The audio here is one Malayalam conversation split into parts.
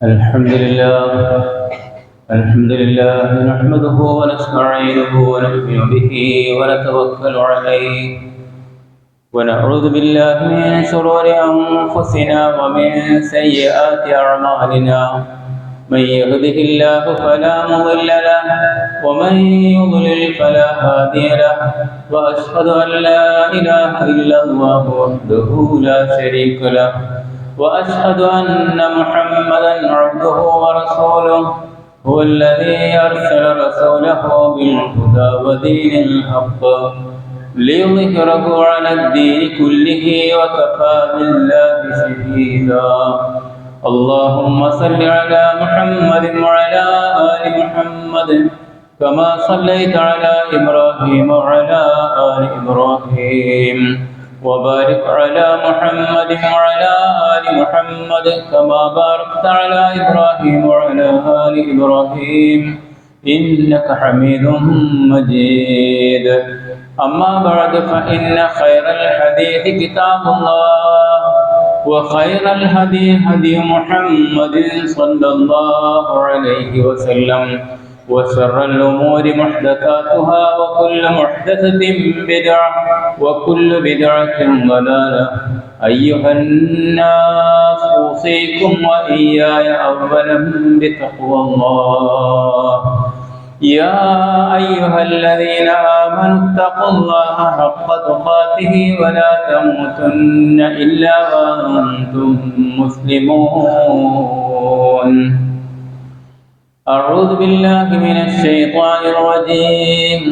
الحمد لله نحمده ونستعينه ونؤمن به ونتوكل عليه ونعوذ بالله من شرور أنفسنا ومن سيئات أعمالنا من يهده الله فلا مضل له ومن يضلل فلا هادي له وأشهد أن لا إله إلا الله وحده لا شريك له وأشهد أن محمدا عبده ورسوله هو الذي أرسل رسوله بالهدى ودين الحق ليظهره على الدين كله وكفى بالله شهيدا. اللهم صل على محمد وعلى آل محمد كما صليت على إبراهيم وعلى آل إبراهيم وبارك على محمد وعلى آل محمد كما باركت على إبراهيم وعلى آل إبراهيم إنك حميد مجيد. أما بعد فإن خير الحديث كتاب الله وخير الهدي هدي محمد صلى الله عليه وسلم وشر الأمور محدثاتها وكل محدثة بدعة وكل بدعة ضلالة. أيها الناس أوصيكم وإياي أولا بتقوى الله. يا أيها الذين آمنوا اتقوا الله حق تقاته ولا تموتن إلا وأنتم مسلمون. أعوذ بالله من الشيطان الرجيم.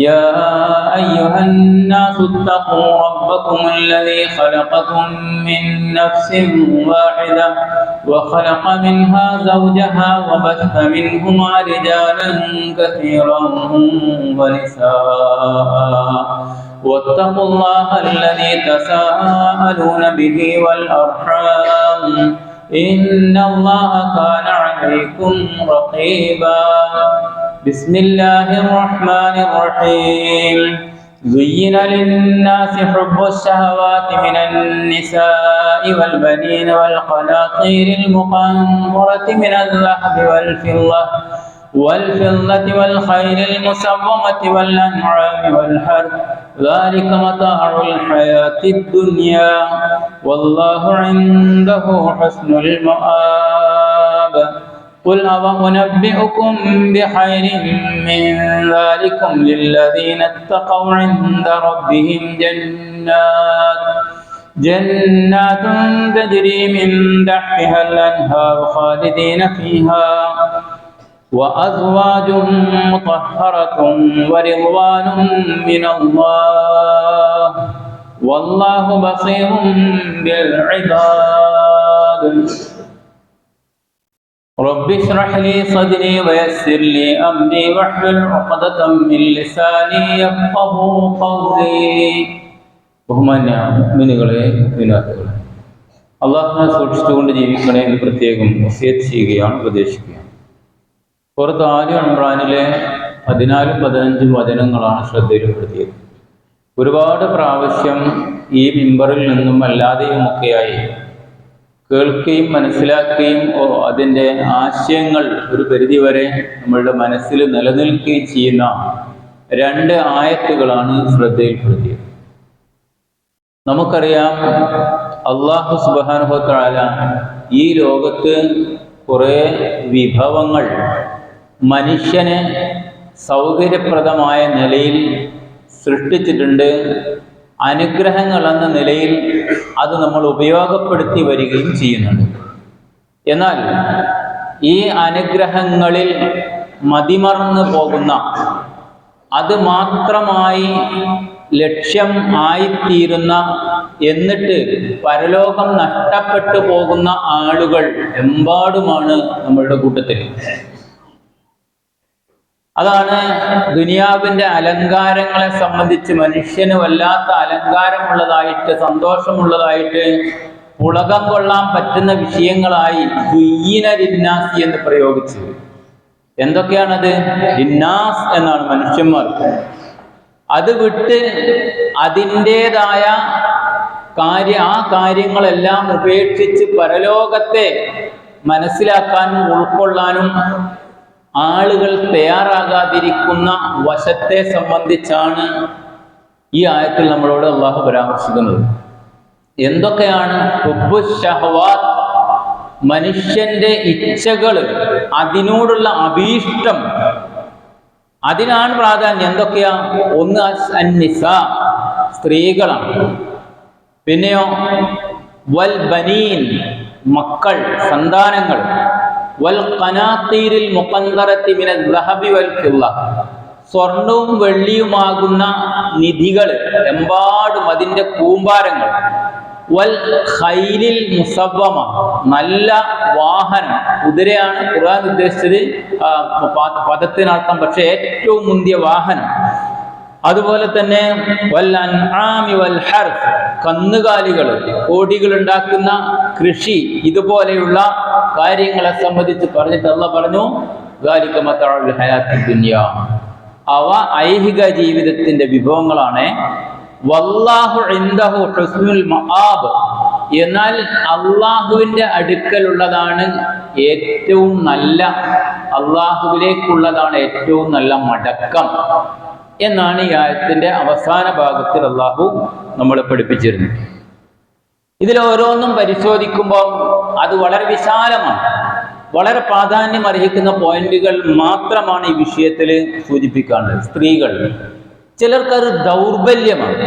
يا أيها الناس اتقوا ربكم الذي خلقكم من نفس واحدة وخلق منها زوجها وبث منهما رجالا كثيرا ونساء واتقوا الله الذي تساءلون به والأرحام إن الله كان عليكم رقيبا. بسم الله الرحمن الرحيم. زين للناس حب الشهوات من النساء والبنين والقناطير المقنطرة من الذهب والفضة والخيل المسومة والأنعام والحرث ذلك متاع الحياة الدنيا والله عنده حسن المآب. قل أنبئكم بخير من ذلكم للذين اتقوا عند ربهم جنات تجري من تحتها الأنهار خالدين فيها وأزواج مطهرة ورضوان من الله والله بصير بالعباد. رب اشرح لي صدري ويسر لي أمري واحلل عقدة من لساني يفقهوا قولي. ബഹുമാന്യ മുഅ്മിനീകളെ മുഅ്മിനാത്തുകളെ, അല്ലാഹുവിനെ സൂക്ഷിച്ചുകൊണ്ട് ജീവിക്കണേ എന്ന് പ്രത്യേകം വസിയത്ത് ചെയ്യുകയാണ്, ഉപദേശിക്കുകയാണ്. പുറത്ത് ആലി ഇംറാനിലെ 14-15 വചനങ്ങളാണ് ശ്രദ്ധയിൽപ്പെടുത്തിയത്. ഒരുപാട് പ്രാവശ്യം ഈ മിമ്പറിൽ നിന്നും അല്ലാതെയുമൊക്കെയായി കേൾക്കുകയും മനസ്സിലാക്കുകയും അതിൻ്റെ ആശയങ്ങൾ ഒരു പരിധിവരെ നമ്മളുടെ മനസ്സിൽ നിലനിൽക്കുകയും ചെയ്യുന്ന 2 ആയത്തുകളാണ് ശ്രദ്ധയിൽപ്പെടുത്തിയത്. നമുക്കറിയാം, അല്ലാഹു സുബ്ഹാനഹു വ തആല ഈ ലോകത്ത് കുറേ വിഭവങ്ങൾ മനുഷ്യന് സൗകര്യപ്രദമായ നിലയിൽ സൃഷ്ടിച്ചിട്ടുണ്ട്. അനുഗ്രഹങ്ങൾ എന്ന നിലയിൽ അത് നമ്മൾ ഉപയോഗപ്പെടുത്തി വരികയും ചെയ്യുന്നുണ്ട്. എന്നാൽ ഈ അനുഗ്രഹങ്ങളിൽ മതിമറന്നു പോകുന്ന, അത് മാത്രമായി ലക്ഷ്യം ആയിത്തീരുന്ന, എന്നിട്ട് പരലോകം നഷ്ടപ്പെട്ടു പോകുന്ന ആളുകൾ എമ്പാടുമാണ് നമ്മളുടെ കൂട്ടത്തിൽ. അതാണ് ദുനിയാവിൻ്റെ അലങ്കാരങ്ങളെ സംബന്ധിച്ച് മനുഷ്യന് വല്ലാത്ത അലങ്കാരമുള്ളതായിട്ട്, സന്തോഷമുള്ളതായിട്ട്, പുളകം കൊള്ളാൻ പറ്റുന്ന വിഷയങ്ങളായി സുയ്യിന ലിന്നാസി എന്ന് പ്രയോഗിച്ചത്. എന്തൊക്കെയാണത്? ലിന്നാസ് എന്നാണ് മനുഷ്യന്മാർക്ക്. അത് വിട്ട് അതിൻ്റെതായ ആ കാര്യങ്ങളെല്ലാം ഉപേക്ഷിച്ച് പരലോകത്തെ മനസ്സിലാക്കാനും ഉൾക്കൊള്ളാനും ആളുകൾ തയ്യാറാകാതിരിക്കുന്ന വശത്തെ സംബന്ധിച്ചാണ് ഈ ആയത്തിൽ നമ്മളോട് അള്ളാഹു പരാമർശിക്കുന്നത്. എന്തൊക്കെയാണ് ഹുബ്ബു ശഹവാത്ത്, മനുഷ്യന്റെ ഇച്ഛകൾ, അതിനോടുള്ള അഭീഷ്ടം, അതിനാണ് പ്രാധാന്യം. എന്തൊക്കെയാ? ഒന്ന് അന്നിസാ, സ്ത്രീകളാണ്. പിന്നെയോ വൽ ബനീൻ, മക്കൾ, സന്താനങ്ങൾ. വൽ ഖനാതീരിൽ മുഖന്തറത്തി മിനൽ ദഹബി വൽ ഫിദ്ദ, സ്വർണവും വെള്ളിയുമാകുന്ന നിധികൾ, എമ്പാടും അതിൻ്റെ കൂമ്പാരങ്ങൾ. വൽ ഖൈലിൽ മുസവ്വമ, നല്ല വാഹനം, കുതിരയാണ് ഖുർആൻ ഉദ്ദേശിച്ചത് പദത്തിനർത്ഥം, പക്ഷെ ഏറ്റവും മുന്തിയ വാഹനം. അതുപോലെ തന്നെ വൽ അൻആമി വൽ ഹർഫ്, കന്നുകാലികൾ, കോടികൾ ഉണ്ടാക്കുന്ന കൃഷി, ഇതുപോലെയുള്ള കാര്യങ്ങളെ സംബന്ധിച്ച് പറഞ്ഞിട്ട് അല്ലാഹ് പറഞ്ഞു ദാലിക മതഉൽ ഹയാത്തിദ് ദുനിയ, അവ ഐഹിക ജീവിതത്തിന്റെ വിഭവങ്ങളാണ്. വല്ലാഹു ഇൻദഹു ഹുസ്നുൽ മആബ്, എന്നാൽ അള്ളാഹുവിന്റെ അടുക്കലുള്ളതാണ് ഏറ്റവും നല്ല, അള്ളാഹുവിലേക്കുള്ളതാണ് ഏറ്റവും നല്ല മടക്കം എന്നാണ് ഈ ആയത്തിന്റെ അവസാന ഭാഗത്തിൽ അള്ളാഹു നമ്മളെ പഠിപ്പിച്ചിരുന്നത്. ഇതിൽ ഓരോന്നും പരിശോധിക്കുമ്പോൾ അത് വളരെ വിശാലമാണ്, വളരെ പ്രാധാന്യം അർഹിക്കുന്ന പോയിന്റുകൾ മാത്രമാണ് ഈ വിഷയത്തിൽ സൂചിപ്പിക്കാനുള്ളത്. സ്ത്രീകൾ, ചിലർക്കത് ദൗർബല്യമാണ്.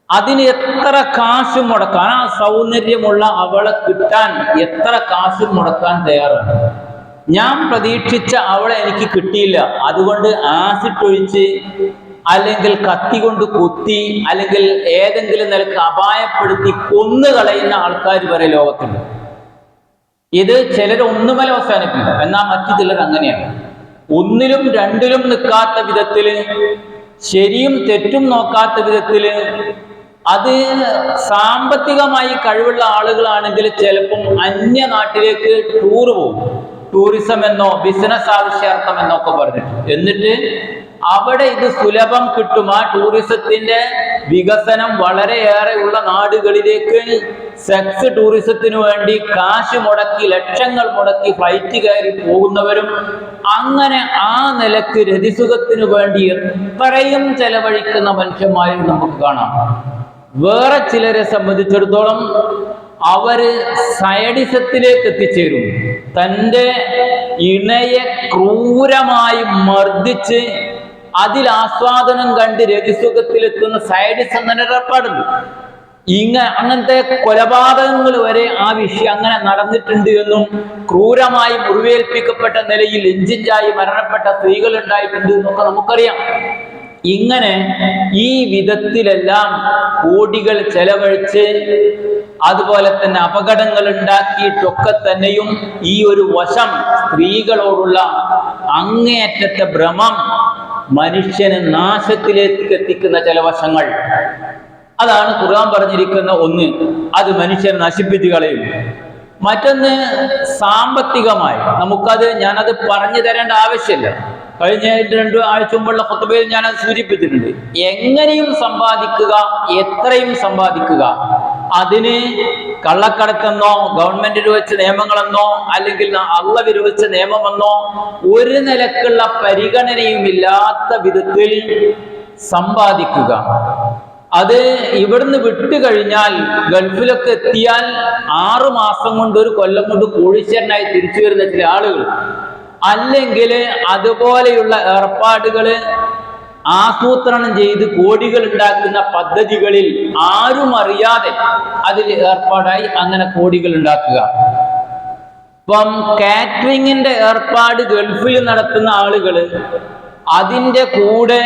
അതിന് എത്ര കാശും മുടക്കാൻ, ആ സൗന്ദര്യമുള്ള അവളെ കിട്ടാൻ എത്ര കാശും മുടക്കാൻ തയ്യാറാണ്. ഞാൻ പ്രതീക്ഷിച്ച അവളെ എനിക്ക് കിട്ടിയില്ല, അതുകൊണ്ട് ആസിഡ് ഒഴിച്ച് അല്ലെങ്കിൽ കത്തി കൊണ്ട് കുത്തി അല്ലെങ്കിൽ ഏതെങ്കിലും നിലക്ക് അപായപ്പെടുത്തി കൊന്നുകളയുന്ന ആൾക്കാർ വരെ ലോകത്തുണ്ട്. ഇത് ചിലർ ഒന്നുമല അവസാനിപ്പിക്കും, എന്നാൽ മറ്റു ചിലർ അങ്ങനെയാണ്. ഒന്നിലും രണ്ടിലും നിൽക്കാത്ത വിധത്തില്, ശരിയും തെറ്റും നോക്കാത്ത വിധത്തില്, അത് സാമ്പത്തികമായി കഴിവുള്ള ആളുകളാണെങ്കിൽ ചിലപ്പം അന്യ നാട്ടിലേക്ക് ടൂർ പോകും, ടൂറിസം എന്നോ ബിസിനസ് ആവശ്യാർത്ഥം എന്നൊക്കെ പറഞ്ഞിട്ട്. എന്നിട്ട് അവിടെ ഇത് സുലഭം കിട്ടും, ആ ടൂറിസത്തിന്റെ വികസനം വളരെയേറെ ഉള്ള നാടുകളിലേക്ക് സെക്സ് ടൂറിസത്തിനു വേണ്ടി കാശ് മുടക്കി, ലക്ഷങ്ങൾ മുടക്കി ഫ്ലൈറ്റ് കയറി പോകുന്നവരും, അങ്ങനെ ആ നിലക്ക് രതിസുഖത്തിനു വേണ്ടി എത്രയും ചെലവഴിക്കുന്ന മനുഷ്യന്മാരും നമുക്ക് കാണാം. വേറെ ചിലരെ സംബന്ധിച്ചിടത്തോളം അവര് സയഡിസത്തിലേക്ക് എത്തിച്ചേരും. തൻ്റെ ഇണയെ ക്രൂരമായി മർദ്ദിച്ച് അതിൽ ആസ്വാദനം കണ്ട് രതിസുഖത്തിലെത്തുന്ന സയഡിസം തന്നെ ഏർപ്പാടുണ്ട്. അങ്ങനത്തെ കൊലപാതകങ്ങൾ വരെ ആ വിഷയം അങ്ങനെ നടന്നിട്ടുണ്ട് എന്നും, ക്രൂരമായി മുറിവേൽപ്പിക്കപ്പെട്ട നിലയിൽ എഞ്ചിഞ്ചായി മരണപ്പെട്ട സ്ത്രീകൾ ഉണ്ടായിട്ടുണ്ട് എന്നൊക്കെ നമുക്കറിയാം. ഇങ്ങനെ ഈ വിധത്തിലെല്ലാം കോടികൾ ചെലവഴിച്ച് അതുപോലെ തന്നെ അപകടങ്ങൾ ഉണ്ടാക്കിയിട്ടൊക്കെ തന്നെയും ഈ ഒരു വശം, സ്ത്രീകളോടുള്ള അങ്ങേയറ്റത്തെ ഭ്രമം മനുഷ്യന് നാശത്തിലേക്ക് എത്തിക്കുന്ന ചില വശങ്ങൾ, അതാണ് ഖുർആൻ പറഞ്ഞിരിക്കുന്ന ഒന്ന്. അത് മനുഷ്യനെ നശിപ്പിച്ചു കളയും. മറ്റൊന്ന് സാമ്പത്തികമായി, ഞാനത് പറഞ്ഞു തരേണ്ട ആവശ്യമില്ല. കഴിഞ്ഞ 2 ആഴ്ച മുമ്പുള്ള ഖുത്ബയിൽ ഞാനത് സൂചിപ്പിച്ചിട്ടുണ്ട്. എങ്ങനെയും സമ്പാദിക്കുക, എത്രയും സമ്പാദിക്കുക. അതിന് കള്ളക്കടത്തെന്നോ ഗവൺമെന്റ് വിരോധിച്ച നിയമങ്ങളെന്നോ അല്ലെങ്കിൽ അള്ളാഹ് വിരോധിച്ച നിയമമെന്നോ ഒരു നിലക്കുള്ള പരിഗണനയും ഇല്ലാത്ത വിധത്തിൽ സമ്പാദിക്കുക. അത് ഇവിടുന്ന് വിട്ടുകഴിഞ്ഞാൽ ഗൾഫിലൊക്കെ എത്തിയാൽ 6 മാസം കൊണ്ട്, 1 കൊല്ലം കൊണ്ട് കോടീശ്വരനായി തിരിച്ചു വരുന്ന ചില ആളുകൾ, അല്ലെങ്കിൽ അതുപോലെയുള്ള ഏർപ്പാടുകള് ആസൂത്രണം ചെയ്ത് കോടികൾ ഉണ്ടാക്കുന്ന പദ്ധതികളിൽ ആരും അറിയാതെ അതിൽ ഏർപ്പാടായി അങ്ങനെ കോടികൾ ഉണ്ടാക്കുക. ഇപ്പം കാറ്ററിങ്ങിന്റെ ഏർപ്പാട് ഗൾഫിൽ നടത്തുന്ന ആളുകള് അതിൻ്റെ കൂടെ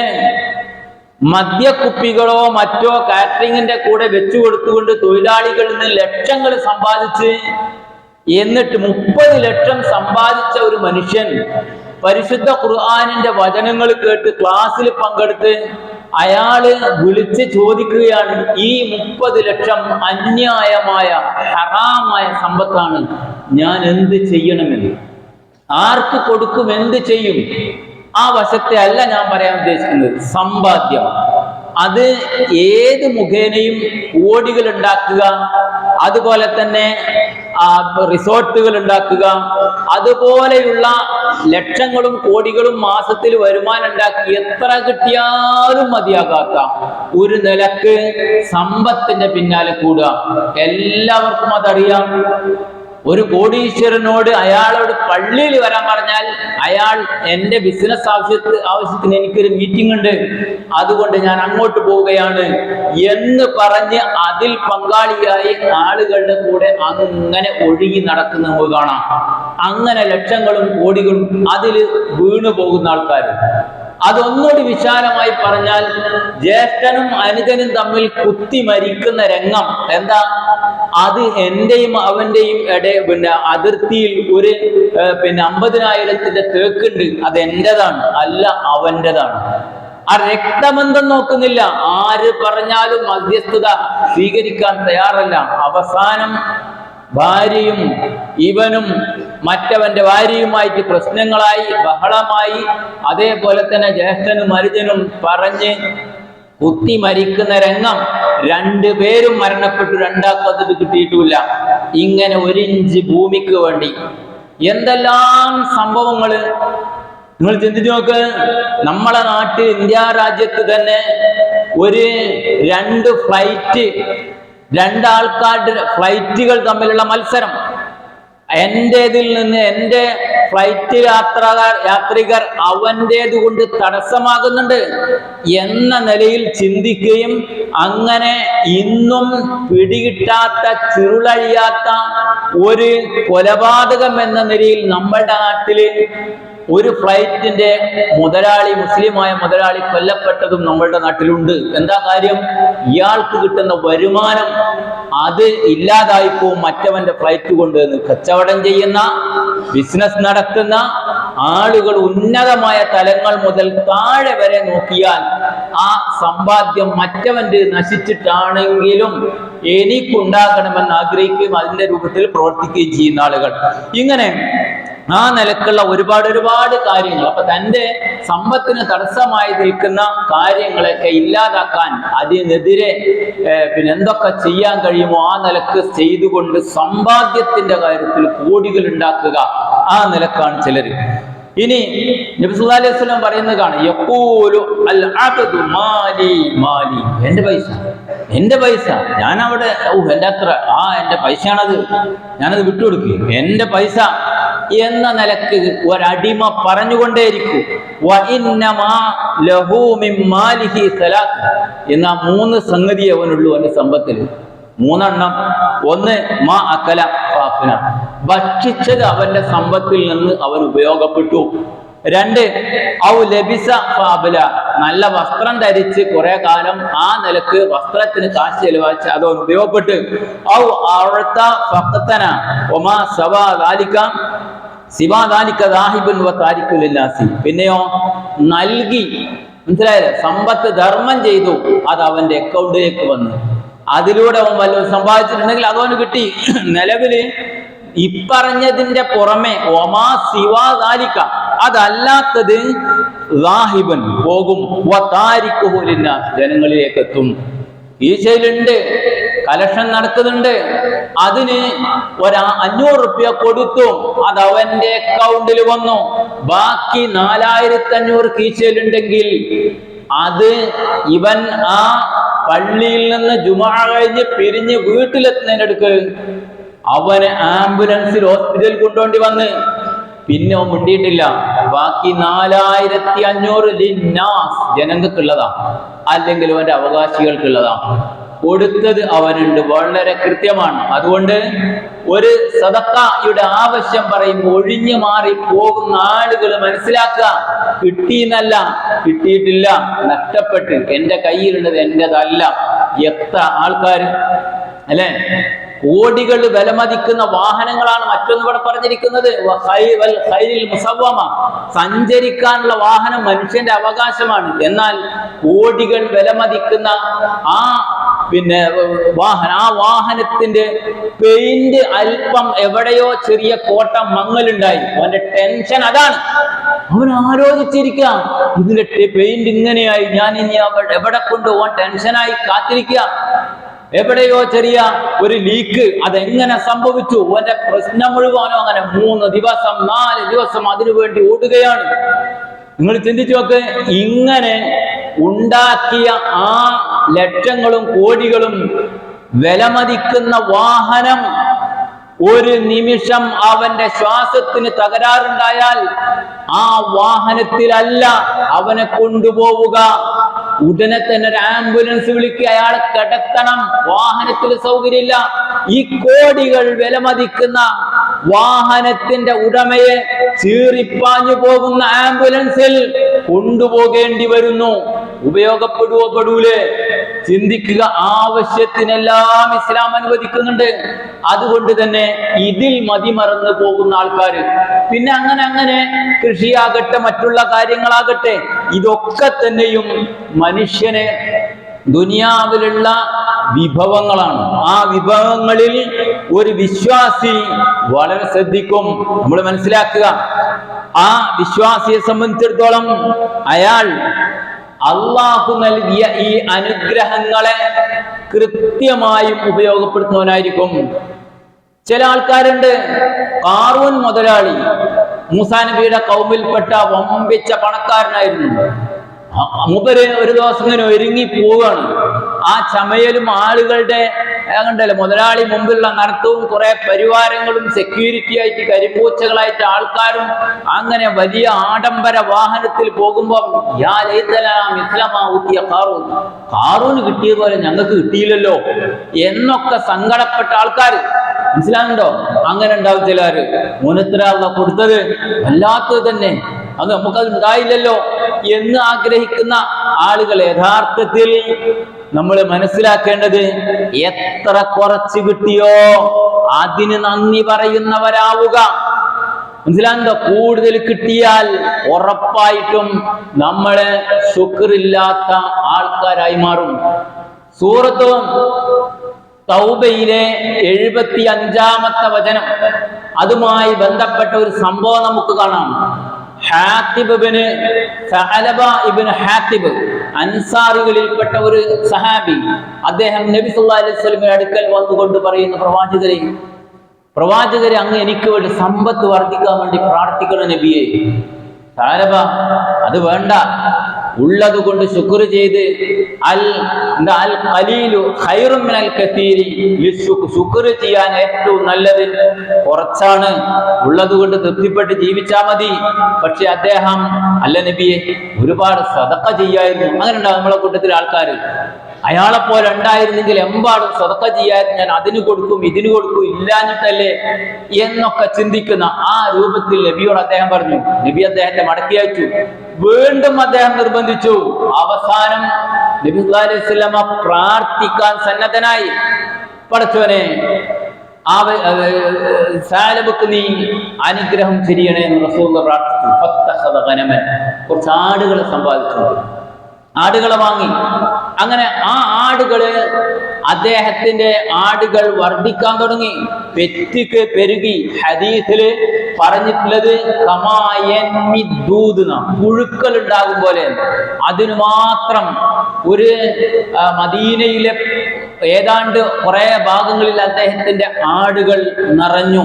മദ്യക്കുപ്പികളോ മറ്റോ കാറ്ററിങ്ങിന്റെ കൂടെ വെച്ചു കൊടുത്തുകൊണ്ട് തൊഴിലാളികളിൽ നിന്ന് ലക്ഷങ്ങൾ സമ്പാദിച്ച്, എന്നിട്ട് 30 ലക്ഷം സമ്പാദിച്ച ഒരു മനുഷ്യൻ പരിശുദ്ധ ഖുർആനിന്റെ വചനങ്ങൾ കേട്ട് ക്ലാസ്സിൽ പങ്കെടുത്ത് അയാള് വിളിച്ച് ചോദിക്കുകയാണ്, ഈ 30 ലക്ഷം അന്യായമായ ഹറാമായ സമ്പത്താണ്, ഞാൻ എന്ത് ചെയ്യണമെന്ന്, ആർക്ക് കൊടുക്കും, എന്ത് ചെയ്യും? ആ വശത്തെ അല്ല ഞാൻ പറയാൻ ഉദ്ദേശിക്കുന്നത്. സമ്പാദ്യം, അത് ഏത് മുഖേനയും കോടികൾ ഉണ്ടാക്കുക, അതുപോലെ തന്നെ റിസോർട്ടുകൾ ഉണ്ടാക്കുക, അതുപോലെയുള്ള ലക്ഷങ്ങളും കോടികളും മാസത്തിൽ വരുമാനം ഉണ്ടാക്കി എത്ര കിട്ടിയാലും മതിയാകാത്ത ഒരു നിലക്ക് സമ്പത്തിന്റെ പിന്നാലെ കൂടുക. എല്ലാവർക്കും അതറിയാം. ഒരു കോടീശ്വരനോട് അയാളോട് പള്ളിയിൽ വരാൻ പറഞ്ഞാൽ അയാൾ എൻ്റെ ബിസിനസ് ആവശ്യത്തിന് എനിക്കൊരു മീറ്റിംഗ് ഉണ്ട്, അതുകൊണ്ട് ഞാൻ അങ്ങോട്ട് പോവുകയാണ് എന്ന് പറഞ്ഞ് അതിൽ പങ്കാളിയായി ആളുകളുടെ കൂടെ അങ്ങനെ ഒഴുകി നടക്കുന്ന നമുക്ക് കാണാം. അങ്ങനെ ലക്ഷങ്ങളും കോടികളും അതിൽ വീണു പോകുന്ന ആൾക്കാർ. അതൊന്നുകൂടി വിശാലമായി പറഞ്ഞാൽ ജ്യേഷ്ഠനും അനുജനും തമ്മിൽ കുത്തി മരിക്കുന്ന രംഗം എന്താ? അത് എന്റെയും അവന്റെയും അതിർത്തിയിൽ ഒരു 50,000 തേക്കുണ്ട്, അത് എന്റേതാണ്, അല്ല അവന്റേതാണ്. ആ രക്തബന്ധം നോക്കുന്നില്ല, ആര് പറഞ്ഞാലും മധ്യസ്ഥത സ്വീകരിക്കാൻ തയ്യാറല്ല. അവസാനം ഭാര്യയും ഇവനും മറ്റവന്റെ ഭാര്യയുമായിട്ട് പ്രശ്നങ്ങളായി, ബഹളമായി. അതേപോലെ തന്നെ ജ്യേഷ്ഠനും അനുജനും പറഞ്ഞ് കുത്തി മരിക്കുന്ന രംഗം. രണ്ടുപേരും മരണപ്പെട്ടു, രണ്ടാൾക്കും അത് കിട്ടിയിട്ടുമില്ല. ഇങ്ങനെ 1 ഇഞ്ച് ഭൂമിക്ക് വേണ്ടി എന്തെല്ലാം സംഭവങ്ങള് നിങ്ങൾ ചിന്തിച്ചു നോക്ക്. നമ്മളെ നാട്ടിൽ ഇന്ത്യ രാജ്യത്ത് തന്നെ ഒരു 2 ഫ്ലൈറ്റ്, 2 ആൾക്കാരുടെ ഫ്ലൈറ്റുകൾ തമ്മിലുള്ള മത്സരം. എന്റേതിൽ നിന്ന് എൻ്റെ ഫ്ലൈറ്റ് യാത്രികർ അവൻ്റേത് കൊണ്ട് തടസ്സമാകുന്നുണ്ട് എന്ന നിലയിൽ ചിന്തിക്കുകയും അങ്ങനെ ഇന്നും പിടികിട്ടാത്ത, ചുരുളഴിയാത്ത ഒരു കൊലപാതകം എന്ന നിലയിൽ നമ്മളുടെ നാട്ടില് ഒരു ഫ്ലൈറ്റിന്റെ മുതലാളി, മുസ്ലിമായ മുതലാളി കൊല്ലപ്പെട്ടതും നമ്മളുടെ നാട്ടിലുണ്ട്. എന്താ കാര്യം? ഇയാൾക്ക് കിട്ടുന്ന വരുമാനം അത് ഇല്ലാതായിപ്പോവും മറ്റവന്റെ ഫ്ലൈറ്റ് കൊണ്ട്. കച്ചവടം ചെയ്യുന്ന, ബിസിനസ് നടത്തുന്ന ആളുകൾ ഉന്നതമായ തലങ്ങൾ മുതൽ താഴെ വരെ നോക്കിയാൽ ആ സമ്പാദ്യം മറ്റവന്റെ നശിച്ചിട്ടാണെങ്കിലും എനിക്കുണ്ടാകണമെന്ന് ആഗ്രഹിക്കുകയും അതിന്റെ രൂപത്തിൽ പ്രവർത്തിക്കുകയും ചെയ്യുന്ന ആളുകൾ. ഇങ്ങനെ ആ നിലക്കുള്ള ഒരുപാട് കാര്യങ്ങൾ. അപ്പൊ തന്റെ സമ്പത്തിന് തടസ്സമായി നിൽക്കുന്ന കാര്യങ്ങളൊക്കെ ഇല്ലാതാക്കാൻ, അതിനെതിരെ എന്തൊക്കെ ചെയ്യാൻ കഴിയുമോ ആ നിലക്ക് ചെയ്തുകൊണ്ട് സമ്പാദ്യത്തിന്റെ കാര്യത്തിൽ കോടികൾ ഉണ്ടാക്കുക. ആ നിലക്കാണ് ചിലർ. ഇനി നബി സല്ലല്ലാഹു അലൈഹി വസല്ലം പറയുന്നത് കാണാം, യഖൂലു അൽ അബ്ദു മാലി മാലി, എന്റെ പൈസ ഞാൻ അവിടെ എന്റെ അത്ര എന്റെ പൈസയാണത്, ഞാനത് വിട്ടുകൊടുക്കുക, എന്റെ പൈസ എന്ന നിലക്ക് ഒരടിമ പറഞ്ഞുകൊണ്ടേയിരിക്കും. എന്നാ 3 സംഗതി അവനുള്ളൂ അവന്റെ സമ്പത്തിൽ. 3 എണ്ണം. 1 മാ അക്കല ഫാഫിന, ഭക്ഷിച്ചത് അവന്റെ സമ്പത്തിൽ നിന്ന് അവൻ ഉപയോഗപ്പെട്ടു. 2 ഔ ലബിസ ഫാബല, നല്ല വസ്ത്രം ധരിച്ച് കുറെ കാലം ആ നിലക്ക് വസ്ത്രത്തിന് കാശ് ചെലവാച്ച് അത് അവൻ ഉപയോഗപ്പെട്ട്. ഔ അഅത ഫഖതന വമാ സവാ ദാലിക സിവാ ദാലിക ദാഹിബുൻ വ താരിഖുൽ ലിന്നാസി, പിന്നെയോ നൽകി, മനസ്സിലായില്ലേ? സമ്പത്ത് ധർമ്മം ചെയ്തു, അത് അവന്റെ അക്കൗണ്ടിലേക്ക് വന്നു. അതിലൂടെ അവൻ വല്ലതും സമ്പാദിച്ചിട്ടുണ്ടെങ്കിൽ അതവന് കിട്ടി. നിലവില് ഇപ്പറഞ്ഞതിന്റെ പുറമെ ഒമാ സിവാ ദാലിക, അതല്ലാത്തത് ദാഹിബൻ പോകും, വ താരിഖുഹു ലിന്നാസ്, ജനങ്ങളിലേക്ക് എത്തും. ഈശയിലുണ്ട്, കലക്ഷൻ നടക്കുന്നുണ്ട്, അതിന് 500 റുപ്യ കൊടുത്തു, അത് അവന്റെ അക്കൗണ്ടിൽ വന്നു. ബാക്കി 4500 കീശയിലുണ്ടെങ്കിൽ അത് ഇവൻ ആ പള്ളിയിൽ നിന്ന് ജുമാ കഴിഞ്ഞ് പിരിഞ്ഞ് വീട്ടിലെത്തുന്നതിനടുക്ക് അവന് ആംബുലൻസിൽ ഹോസ്പിറ്റലിൽ കൊണ്ടുപോണ്ടി വന്ന്. പിന്നെ അവൻ മിണ്ടിയിട്ടില്ല. ബാക്കി 4500 ലിന്നാസ്, ജനങ്ങൾക്കുള്ളതാ, അല്ലെങ്കിൽ അവന്റെ അവകാശികൾക്കുള്ളതാ. കൊടുത്തത് അവനുണ്ട്, വളരെ കൃത്യമാണ്. അതുകൊണ്ട് ഒരു സദഖയുടെ ആവശ്യം പറയുമ്പോൾ ഒഴിഞ്ഞു മാറി പോകുന്ന ആളുകൾ മനസ്സിലാക്കുക, കിട്ടിയെന്നല്ല, കിട്ടിയിട്ടില്ല, നഷ്ടപ്പെട്ട്, എന്റെ കയ്യിലുള്ളത് എന്റേതല്ല. എത്ര ആൾക്കാർ അല്ലെ, കോടികൾ വിലമതിക്കുന്ന വാഹനങ്ങളാണ് മറ്റൊന്ന് ഇവിടെ പറഞ്ഞിരിക്കുന്നത്. സഞ്ചരിക്കാനുള്ള വാഹനം മനുഷ്യന്റെ അവകാശമാണ്. എന്നാൽ കോടികൾ വിലമതിക്കുന്ന ആ വാഹനത്തിന്റെ പെയിന്റ് അല്പം എവിടെയോ ചെറിയ കോട്ടം മങ്ങലുണ്ടായി, അവന്റെ ടെൻഷൻ അതാണ്. അവൻ ആലോചിച്ചിരിക്കാം, ഇതിന്റെ പെയിന്റ് ഇങ്ങനെയായി, ഞാൻ ഇനി എവിടെ കൊണ്ടുപോകാൻ ടെൻഷനായി കാത്തിരിക്കുക. എവിടെയോ ചെറിയ ഒരു ലീക്ക്, അതെങ്ങനെ സംഭവിച്ചു? ഓന്റെ പ്രശ്നം മുഴുവനോ അങ്ങനെ 3 ദിവസം 4 ദിവസം അതിനു വേണ്ടി ഓടുകയാണ്. നിങ്ങൾ ചിന്തിച്ചു നോക്ക്, ഇങ്ങനെ ഉണ്ടാക്കിയ ആ ലക്ഷങ്ങളും കോടികളും വിലമതിക്കുന്ന വാഹനം ഒരു നിമിഷം അവന്റെ ശ്വാസത്തിന് തകരാറുണ്ടായാൽ ആ വാഹനത്തിലല്ല അവനെ കൊണ്ടുപോവുക, ഉടനെ തന്നെ ഒരു ആംബുലൻസ് വിളിക്കുക, അയാളെ കിടത്തണം, വാഹനത്തിൽ സൗകര്യമില്ല. ഈ കോടികൾ വിലമതിക്കുന്ന വാഹനത്തിന്റെ ഉടമയെ ചീറിപ്പാഞ്ഞു പോകുന്ന ആംബുലൻസിൽ കൊണ്ടുപോകേണ്ടി വരുന്നു. ഉപയോഗപ്പെടുവോ പെടൂലേ? ചിന്തിക്കുക. ആവശ്യത്തിനെല്ലാം ഇസ്ലാം അനുവദിക്കുന്നുണ്ട്. അതുകൊണ്ട് തന്നെ ഇതിൽ മതിമറന്നു പോകുന്ന ആൾക്കാർ പിന്നെ അങ്ങനെ കൃഷിയാകട്ടെ മറ്റുള്ള കാര്യങ്ങളാകട്ടെ, ഇതൊക്കെ തന്നെയും മനുഷ്യനെ ദുനിയാവിലുള്ള വിഭവങ്ങളാണ്. ആ വിഭവങ്ങളിൽ ഒരു വിശ്വാസി വളരെ ശ്രദ്ധിക്കും. നമ്മൾ മനസ്സിലാക്കുക, ആ വിശ്വാസിയെ സംബന്ധിച്ചിടത്തോളം അയാൾ അള്ളാഹു നൽകിയ ഈ അനുഗ്രഹങ്ങളെ കൃത്യമായും ഉപയോഗപ്പെടുത്തുന്നവനായിരിക്കും. ചില ആൾക്കാരുണ്ട്, ഖാറൂൻ മുതലാളി മൂസാ നബിയുടെ കൗമിൽപ്പെട്ട വമ്പിച്ച പണക്കാരനായിരുന്നു. മൂപ്പര് ഒരു ദിവസം ഇങ്ങനെ ഒരുങ്ങി പോവുകയാണ്. ആ ചമയലും ആളുകളുടെ കണ്ടല്ലോ, മുതലാളി മുമ്പിലുള്ള നടത്തവും കുറെ പരിവാരങ്ങളും സെക്യൂരിറ്റി ആയിട്ട് കരിമ്പൂച്ചകളായിട്ട് ആൾക്കാരും അങ്ങനെ വലിയ ആഡംബര വാഹനത്തിൽ പോകുമ്പോൾ ഖാറൂന് കിട്ടിയതുപോലെ ഞങ്ങൾക്ക് കിട്ടിയില്ലല്ലോ എന്നൊക്കെ സങ്കടപ്പെട്ട ആൾക്കാർ. മനസ്സിലാകുന്നുണ്ടോ? അങ്ങനെ ഉണ്ടാവും ചിലര്. മൂന്നത്ര കൊടുത്തത് വല്ലാത്തത് തന്നെ, അത് നമുക്കത് ഉണ്ടായില്ലല്ലോ എന്ന് ആഗ്രഹിക്കുന്ന ആളുകൾ. യഥാർത്ഥത്തിൽ നമ്മൾ മനസ്സിലാക്കേണ്ടത്, എത്ര കുറച്ച് കിട്ടിയോ അതിന് നന്ദി പറയുന്നവരാവുക. മനസ്സിലാകുന്നുണ്ടോ? കൂടുതൽ കിട്ടിയാൽ ഉറപ്പായിട്ടും നമ്മള് ശുക്രില്ലാത്ത ആൾക്കാരായി മാറും. സൂറത്ത് തൗബയിലെ 75-ാമത്തെ വചനം, അതുമായി ബന്ധപ്പെട്ട ഒരു സംഭവം നമുക്ക് കാണാം. അൻസാറികളിൽപ്പെട്ട ഒരു സഹാബി, അദ്ദേഹം നബി സല്ലല്ലാഹു അലൈഹി വസല്ലമയുടെ അടുക്കൽ വന്നുകൊണ്ട് പറയുന്നു, പ്രവാചകരെ അങ്ങ് എനിക്ക് വേണ്ടി സമ്പത്ത് വർദ്ധിക്കാൻ വേണ്ടി പ്രാർത്ഥിക്കണം നബിയെ. സാലബ, അത് വേണ്ട, ഉള്ളത് കൊണ്ട് ശുക്ർ ചെയ്ത് ശുക്ർ ചെയ്യാൻ ഏറ്റവും നല്ലത് കുറച്ചാണ്, ഉള്ളത് കൊണ്ട് തൃപ്തിപ്പെട്ട് ജീവിച്ചാൽ മതി. പക്ഷെ അദ്ദേഹം അല്ല നബിയെ, ഒരുപാട് സദഖ ചെയ്യായിരുന്നു. അങ്ങനെ ഉണ്ടാവും നമ്മളെ കൂട്ടത്തിൽ ആൾക്കാർ. അയാളെപ്പോലെ ഉണ്ടായിരുന്നെങ്കിൽ എമ്പാടും സദഖ ചെയ്യായിരുന്നു, ഞാൻ അതിന് കൊടുക്കും ഇതിന് കൊടുക്കും, ഇല്ലാഞ്ഞിട്ടല്ലേ എന്നൊക്കെ ചിന്തിക്കുന്ന ആ രൂപത്തിൽ നബിയോട് അദ്ദേഹം പറഞ്ഞു. നബി അദ്ദേഹത്തെ മടക്കി അയച്ചു. വീണ്ടും അദ്ദേഹം നിർബന്ധിച്ചു. അവസാനം നബി സല്ലല്ലാഹു അലൈഹി വസല്ലമ പ്രാർത്ഥിക്കാൻ സന്നദ്ധനായി. പടച്ചോനെ, സാലബക്ക് നീ അനുഗ്രഹം ചെയ്യണേ എന്ന് റസൂലുള്ളാഹി പ്രാർത്ഥിച്ചു. ഫത്തഖദ ഗനമൻ, കുറച്ച് ആടുകളെ സമ്പാദിച്ചു, ആടുകളെ വാങ്ങി. അങ്ങനെ ആ ആടുകള്, അദ്ദേഹത്തിന്റെ ആടുകൾ വർദ്ധിക്കാൻ തുടങ്ങി, പെറ്റുക്ക് പെരുകി. ഹദീസില് പറഞ്ഞിട്ടുള്ളത് പുഴുക്കൾ ഉണ്ടാകും പോലെ. അതിനു മാത്രം ഒരു മദീനയിലെ ഏതാണ്ട് കുറെ ഭാഗങ്ങളിൽ അദ്ദേഹത്തിന്റെ ആടുകൾ നിറഞ്ഞു.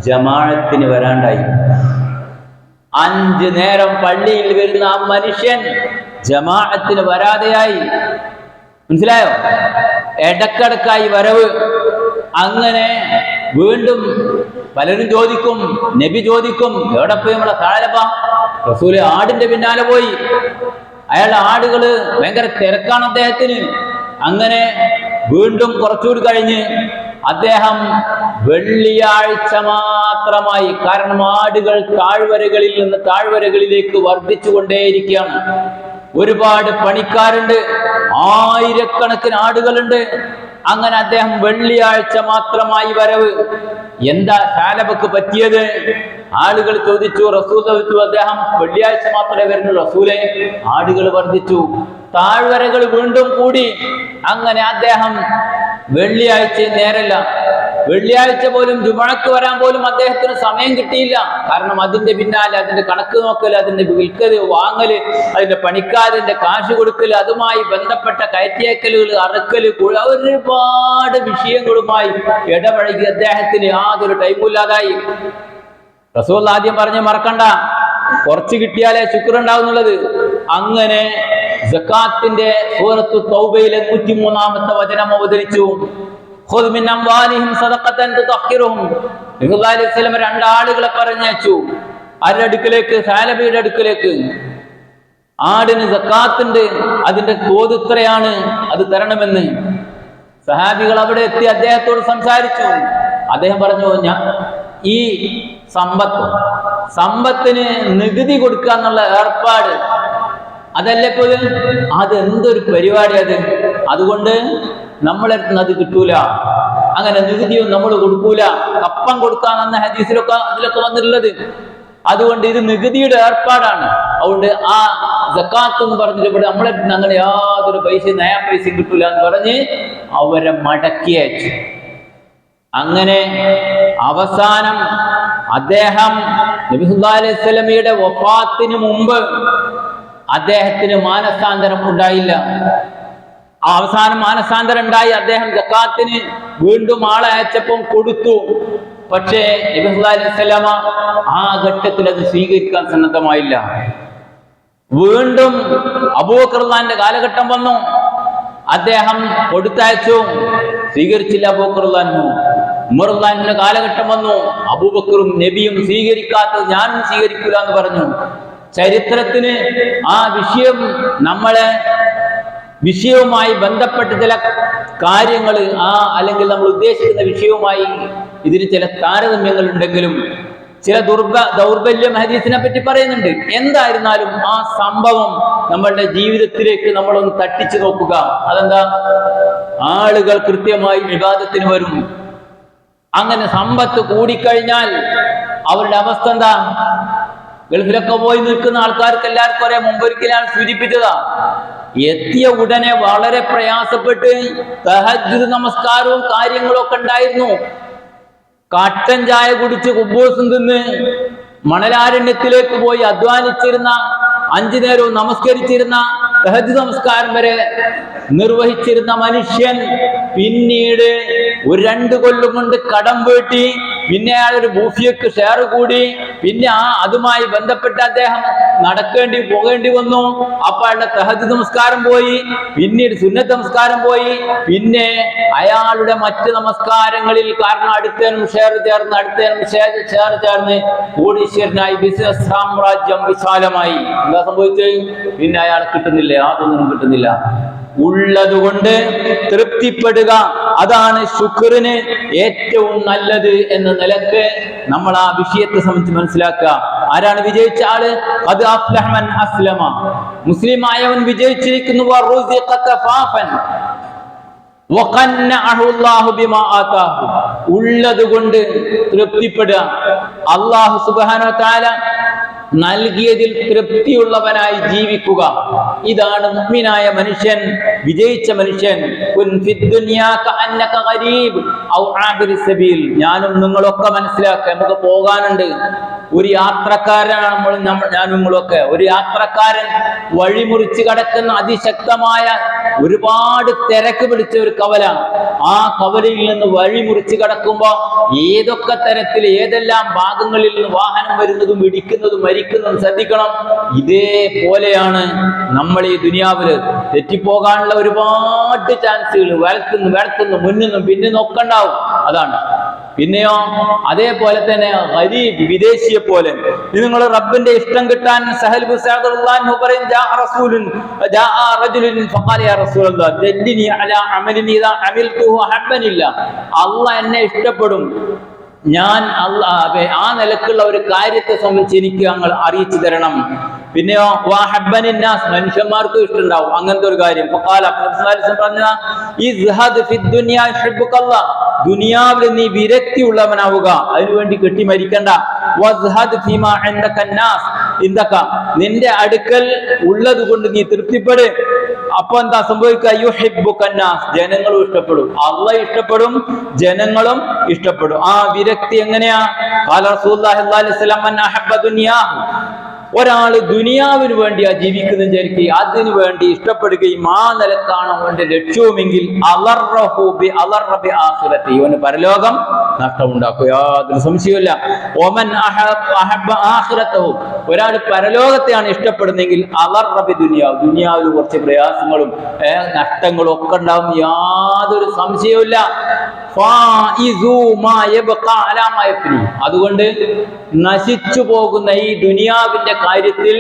ജമാഅത്തിന് വരാണ്ടായി. 5 നേരം പള്ളിയിൽ വരുന്ന ആ മനുഷ്യൻ ജമാഅത്തിന് വരാതെയായി. മനസ്സിലായോ? ഇടക്കിടക്കായി വരവ്. അങ്ങനെ വീണ്ടും പലരും ചോദിക്കും, നബി ചോദിക്കും, എവിടെ പോയി നമ്മളെ സാലബ? റസൂല് ആടിന്റെ പിന്നാലെ പോയി. അയാളുടെ ആടുകള് ഭയങ്കര തിരക്കാണ് അദ്ദേഹത്തിന്. അങ്ങനെ വീണ്ടും കുറച്ചുകൂടി കഴിഞ്ഞ് അദ്ദേഹം വെള്ളിയാഴ്ച മാത്രമായി, കാരണം ആടുകൾ താഴ്വരകളിൽ നിന്ന് താഴ്വരകളിലേക്ക് വർദ്ധിച്ചു കൊണ്ടേയിരിക്കുകയാണ്. ഒരുപാട് പണിക്കാരുണ്ട്, ആയിരക്കണക്കിന് ആടുകളുണ്ട്. അങ്ങനെ അദ്ദേഹം വെള്ളിയാഴ്ച മാത്രമായി വരവ്. എന്താ സാലബക്ക് പറ്റിയത്? ആളുകൾ ചോദിച്ചു. റസൂൽ ചോദിച്ചു. അദ്ദേഹം വെള്ളിയാഴ്ച മാത്രമേ വരുന്നുള്ളൂ. റസൂലെ, ആടുകൾ വർദ്ധിച്ചു, താഴ്വരകൾ വീണ്ടും കൂടി. അങ്ങനെ അദ്ദേഹം വെള്ളിയാഴ്ച നേരല്ല വെള്ളിയാഴ്ച പോലും ജുമുഅക്ക് വരാൻ പോലും അദ്ദേഹത്തിന് സമയം കിട്ടിയില്ല. കാരണം അതിന്റെ പിന്നാലെ അതിന്റെ കണക്ക് നോക്കല്, അതിന്റെ വിൽക്കല്, വാങ്ങല്, അതിന്റെ പണിക്കാരന്റെ കാശ് കൊടുക്കല്, അതുമായി ബന്ധപ്പെട്ട കയറ്റിയേക്കലുകൾ, അറക്കല്, ഒരുപാട് വിഷയങ്ങളുമായി ഇടപഴകി അദ്ദേഹത്തിന് യാതൊരു ടൈമില്ലാതായി. റസൂൽ ആദ്യം പറഞ്ഞ് മറക്കണ്ട, കുറച്ച് കിട്ടിയാലേ ശുക്രുണ്ടാവുന്നുള്ളത്. അങ്ങനെ സക്കാത്തിന്റെ സൂറത്തു തൗബയിലെ 103-ാമത്തെ വചനം അവതരിച്ചു. ഖുദ് മിൻ അംവാലിഹിം സദഖതൻ തുതഹിറുഹും. നബി സല്ലല്ലാഹു അലൈഹി വസല്ലം രണ്ടാളുകളെ പറഞ്ഞയച്ചു. ആരുടെ അടുക്കലേക്ക്? സാലബിയുടെ അടുക്കലേക്ക്. ആടിന് സക്കാത്തുണ്ട്, അതിന്റെ തോത് ഇത്രയാണ്, അത് തരണമെന്ന്. സഹാബികൾ അവിടെ എത്തി അദ്ദേഹത്തോട് സംസാരിച്ചു. അദ്ദേഹം പറഞ്ഞു, ഈ സമ്പത്തിന് നികുതി കൊടുക്കുക എന്നുള്ള ഏർപ്പാട് അതല്ലേ ഇപ്പോൾ, അതെന്തൊരു പരിപാടി അത്. അതുകൊണ്ട് നമ്മളെടുത്തുനിന്ന് അത് കിട്ടൂല, അങ്ങനെ നികുതിയും നമ്മൾ കൊടുക്കൂല. കപ്പം കൊടുക്കാമെന്ന ഹദീസിലൊക്കെ അതിലൊക്കെ വന്നിട്ടുള്ളത്. അതുകൊണ്ട് ഇത് നികുതിയുടെ ഏർപ്പാടാണ്. അതുകൊണ്ട് ആ സക്കാത്ത് എന്ന് പറഞ്ഞിട്ട് ഇവിടെ നമ്മളെടുത്തുനിന്ന് അങ്ങനെ യാതൊരു നയാ പൈസയും കിട്ടൂല എന്ന് പറഞ്ഞ് അവരെ മടക്കി അയച്ചു. അങ്ങനെ അവസാനം അദ്ദേഹം നബി സല്ലല്ലാഹു അലൈഹി വസല്ലമയുടെ വഫാത്തിന് മുമ്പ് അദ്ദേഹത്തിന് മാനസാന്തരം ഉണ്ടായില്ല. അവസാനം മാനസാന്തരം ഉണ്ടായി. അദ്ദേഹം സക്കാത്തിന് വീണ്ടും ആളെ അയച്ചപ്പം കൊടുത്തു. പക്ഷേ നബി സല്ലല്ലാഹു അലൈഹി വസല്ലമ ആ ഘട്ടത്തിൽ അത് സ്വീകരിക്കാൻ സന്നദ്ധമായില്ല. വീണ്ടും അബൂബക്കർ റളിയല്ലാഹുവിന്റെ കാലഘട്ടം വന്നു. അദ്ദേഹം കൊടുത്തയച്ചു, സ്വീകരിച്ചില്ല അബൂബക്കർ റളിയല്ലാഹു. ഉമർ റളിയല്ലാഹുവിന്റെ കാലഘട്ടം വന്നു. അബൂബക്കറും നബിയും സ്വീകരിക്കാത്തത് ഞാനും സ്വീകരിക്കൂല എന്ന് പറഞ്ഞു. ചരിത്രത്തിന് ആ വിഷയവുമായി ബന്ധപ്പെട്ട് ചില കാര്യങ്ങൾ അല്ലെങ്കിൽ നമ്മൾ ഉദ്ദേശിക്കുന്ന വിഷയവുമായി ഇതിന് ചില താരതമ്യങ്ങൾ ഉണ്ടെങ്കിലും ചില ദൗർബല്യം ഹദീസിനെ പറ്റി പറയുന്നുണ്ട്. എന്തായിരുന്നാലും ആ സംഭവം നമ്മളുടെ ജീവിതത്തിലേക്ക് നമ്മളൊന്ന് തട്ടിച്ചു നോക്കുക. അതെന്താ? ആളുകൾ കൃത്യമായി വിവാദത്തിന് വരും. അങ്ങനെ സമ്പത്ത് കൂടിക്കഴിഞ്ഞാൽ അവരുടെ അവസ്ഥ എന്താ? ഗൾഫിലൊക്കെ പോയി നിൽക്കുന്ന ആൾക്കാർക്ക് എല്ലാവർക്കും അറിയാം. മുമ്പൊരിക്കലാണ് സൂചിപ്പിച്ചതാ. എത്തിയ ഉടനെ വളരെ പ്രയാസപ്പെട്ട് തഹജ്ജുദ് നമസ്കാരവും കാര്യങ്ങളും ഒക്കെ ഉണ്ടായിരുന്നു. കട്ടൻ ചായ കുടിച്ച് കുബൂസും തിന്ന് മണലാരണ്യത്തിലേക്ക് പോയി അധ്വാനിച്ചിരുന്ന, 5 നേരവും നമസ്കരിച്ചിരുന്ന, തഹജ്ജുദ് നമസ്കാരം വരെ നിർവഹിച്ചിരുന്ന മനുഷ്യൻ പിന്നീട് 2 കൊല്ലം കൊണ്ട് കടം വീട്ടി. പിന്നെ അയാളൊരു ബൂഫിയക്ക് ഷെയർ കൂടി. പിന്നെ അതുമായി ബന്ധപ്പെട്ട് അദ്ദേഹം പോകേണ്ടി വന്നു. അപ്പൊ അയാളുടെ തഹജ്ജുദ് നമസ്കാരം പോയി, പിന്നീട് സുന്നത്ത് നമസ്കാരം പോയി. പിന്നെ അയാളുടെ മറ്റ് നമസ്കാരങ്ങളിൽ കാരണം അടുത്തേനും ഷെയർ ചേർന്ന് കോടീശ്വരനായി, ബിസിനസ് സാമ്രാജ്യം വിശാലമായി. എന്താ സംഭവിച്ചത്? പിന്നെ അയാൾ കിട്ടുന്നില്ല, യാതൊന്നും കിട്ടുന്നില്ല. ഉള്ളത് കൊണ്ട് തൃപ്തിപ്പെടുക, അതാണ് ശുക്റിന് ഏറ്റവും നല്ലത് എന്ന നിലക്ക് നമ്മൾ ആ വിഷയത്തെ സംബന്ധിച്ച് മനസ്സിലാക്കുക. ആരാണ് വിജയിച്ച ആള്? ഖദ് അഫ്ലഹ മൻ അസ്ലമ. മുസ്ലിം ആയവൻ വിജയിച്ചിരിക്കുന്നു. വറുസിഖ കഫാഫൻ വഖന്നഅഹു അല്ലാഹു ബിമാ ആതാഹു. ഉള്ളത് കൊണ്ട് തൃപ്തിപ്പെടുക. അല്ലാഹു സുബ്ഹാനഹു വ തആല നൽകിയതിൽ തൃപ്തിയുള്ളവനായി ജീവിക്കുക. ഇതാണ് മുഅ്മിനായ മനുഷ്യൻ, വിജയിച്ച മനുഷ്യൻ. ഞാനും നിങ്ങളൊക്കെ മനസ്സിലാക്കുക, നമുക്ക് പോകാനുണ്ട്. ഒരു യാത്രക്കാരനാണ് ഞാനും നിങ്ങളൊക്കെ. ഒരു യാത്രക്കാരൻ വഴിമുറിച്ച് കടക്കുന്ന അതിശക്തമായ ഒരുപാട് തിരക്ക് പിടിച്ച ഒരു കവല. ആ കവലയിൽ നിന്ന് വഴിമുറിച്ച് കടക്കുമ്പോ ഏതൊക്കെ തരത്തിൽ ഏതെല്ലാം ഭാഗങ്ങളിൽ നിന്ന് വാഹനം വരുന്നതും ഇടിക്കുന്നതും മരിക്കുന്നതും ശ്രദ്ധിക്കണം. ഇതേപോലെയാണ് നമ്മൾ ഈ ദുനിയാവില് തെറ്റിപ്പോകാനുള്ള ഒരുപാട് ചാൻസുകൾ വലത്തുനിന്ന് മുന്നിന്നും പിന്നിന്നും ഒക്കെ ഉണ്ടാവും. അതാണ്. പിന്നെയോ അതേപോലെ തന്നെ ഗരീബ്, വിദേശിയെ പോലെ. നിങ്ങൾ റബ്ബിന്റെ ഇഷ്ടം കിട്ടാൻ സഹൽ ബിൻ സഅദ് റളിയല്ലാഹു അൻഹു പറയും, ജാഅ റജുലുൻ ഫഖാല യാ റസൂലല്ലാഹ് ദല്ലിനി അലാ അമലിൻ ഇദാ അമിൽതുഹു ഹബ്ബനില്ല. അല്ലാഹ് എന്നെ ഇഷ്ടപ്പെടും, ഞാൻ ആ നിലക്കുള്ള ഒരു കാര്യത്തെ സംബന്ധിച്ച് എനിക്ക് അങ്ങ് അറിയിച്ചു തരണം. പിന്നെയോ വാഹബ്ബനിന്നാസ്, മനുഷ്യന്മാർക്കും ഇഷ്ടമുണ്ടാവും അങ്ങനത്തെ ഒരു കാര്യം. ദുനിയാവിൽ നീ വിരക്തി ഉള്ളവനാവുക, അതിനുവേണ്ടി കെട്ടി മരിക്കണ്ട. നിന്റെ അടുക്കൽ ഉള്ളത് കൊണ്ട് നീ തൃപ്തിപ്പെട്. അപ്പൊ എന്താ സംഭവിക്കുക? യുഹിബ്ബുകന്നാസ്, ജനങ്ങളും ഇഷ്ടപ്പെടും, അള്ളാഹ് ഇഷ്ടപ്പെടും, ജനങ്ങളും ഇഷ്ടപ്പെടും. ആ വിരക്തി എങ്ങനെയാ? ഖാല റസൂലുള്ളാഹി സ്വല്ലല്ലാഹു അലൈഹി വസല്ലം മൻ അഹബ്ബ ദുനിയാഹു, ഒരാള് ദുനിയാവിന് വേണ്ടിയാ ജീവിക്കുന്ന വിചാരിക്കുക, അതിനു വേണ്ടി ഇഷ്ടപ്പെടുകയും ആ നിലക്കാണ് അവന്റെ ലക്ഷ്യവുമെങ്കിൽ ഇവന് പരലോകം നഷ്ടമുണ്ടാക്കുക, യാതൊരു സംശയമില്ല. ഒരാൾ പരലോകത്തെയാണ് ഇഷ്ടപ്പെടുന്നെങ്കിൽ ദുനിയാവിൽ കുറച്ച് പ്രയാസങ്ങളും നഷ്ടങ്ങളും ഒക്കെ ഉണ്ടാവും, യാതൊരു സംശയവുമില്ല. അതുകൊണ്ട് നശിച്ചു പോകുന്ന ഈ ദുനിയാവിന്റെ കാര്യത്തിൽ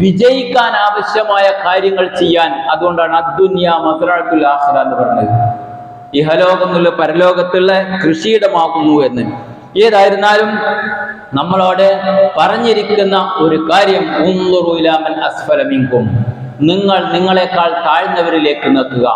വിജയിക്കാൻ ആവശ്യമായ കാര്യങ്ങൾ ചെയ്യാൻ, അതുകൊണ്ടാണ് അദ്ദുനിയ മസ്റഅത്തുൽ ആഖിറ എന്ന് പറഞ്ഞത്. ഇഹലോകം എന്നുള്ള പരലോകത്തുള്ള കൃഷിയിടമാകുന്നു എന്ന്. ഏതായിരുന്നാലും നമ്മളോട് പറഞ്ഞിരിക്കുന്ന ഒരു കാര്യം, ഉൻളുറു ഇലാ മൻ അസ്ഫല മിൻകും, നിങ്ങൾ നിങ്ങളെക്കാൾ താഴ്ന്നവരിലേക്ക് നോക്കുക.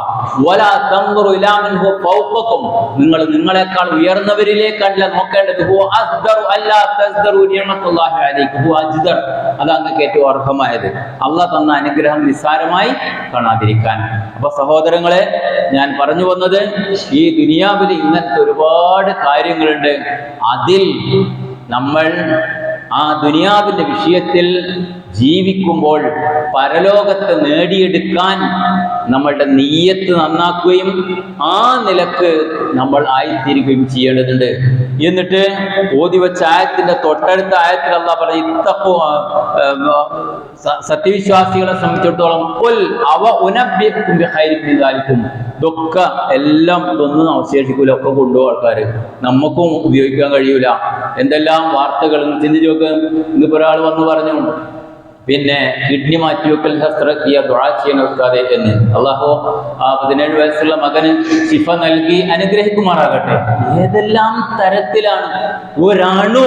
വലാ തൻളുറു ഇലാ മൻ ഹുവ ഫൗഖക്കും, നിങ്ങൾ നിങ്ങളെക്കാൾ ഉയർന്നവരിലേക്കല്ല നോക്കേണ്ടത്. ഹുവ അസ്ദറു അല്ലാ തസ്ദറു നിഅമത്തുല്ലാഹി അലൈക്കും, ഹുവ അജ്ദർ, അതാണ് ഏറ്റവും അർഹമായത്. അള്ളാഹ് തന്ന അനുഗ്രഹം നിസ്സാരമായി കാണാതിരിക്കാൻ. അപ്പൊ സഹോദരങ്ങളെ, ഞാൻ പറഞ്ഞു വന്നത്, ഈ ദുനിയാവിൽ ഇങ്ങനത്തെ ഒരുപാട് കാര്യങ്ങളുണ്ട്. അതിൽ നമ്മൾ ആ ദുനിയാവിന്റെ വിഷയത്തിൽ ജീവിക്കുമ്പോൾ പരലോകത്തെ നേടിയെടുക്കാൻ നമ്മളുടെ നിയ്യത്ത് നന്നാക്കുകയും ആ നിലക്ക് നമ്മൾ ആയിത്തീരുകയും ചെയ്യേണ്ടതുണ്ട്. എന്നിട്ട് ഓതി വെച്ച ആയത്തിന്റെ തൊട്ടടുത്ത ആയത്തിൽ അല്ലാഹ് പറഞ്ഞു, സത്യവിശ്വാസികളെ സംബന്ധിച്ചിടത്തോളം ഇതൊക്കെ എല്ലാം ഇതൊന്നും അവശേഷിക്കൂല, ഒക്കെ കൊണ്ടുപോകും ആൾക്കാർ, നമുക്കും ഉപയോഗിക്കാൻ കഴിയൂല. എന്തെല്ലാം വാർത്തകൾ ചിന്തിച്ചു നോക്ക്. ഇന്നിപ്പോ ഒരാൾ വന്ന് പറഞ്ഞു, പിന്നെ കിഡ്നി മാറ്റിവെക്കൽ ശസ്ത്രക്രിയ ദുആ ചെയ്യണം ഉസ്താദേ എന്ന്. അള്ളാഹു ആ 17 വയസ്സുള്ള മകന് ശിഫ നൽകി അനുഗ്രഹിക്കുമാറാകട്ടെ. ഏതെല്ലാം തരത്തിലാണ് ഒരണു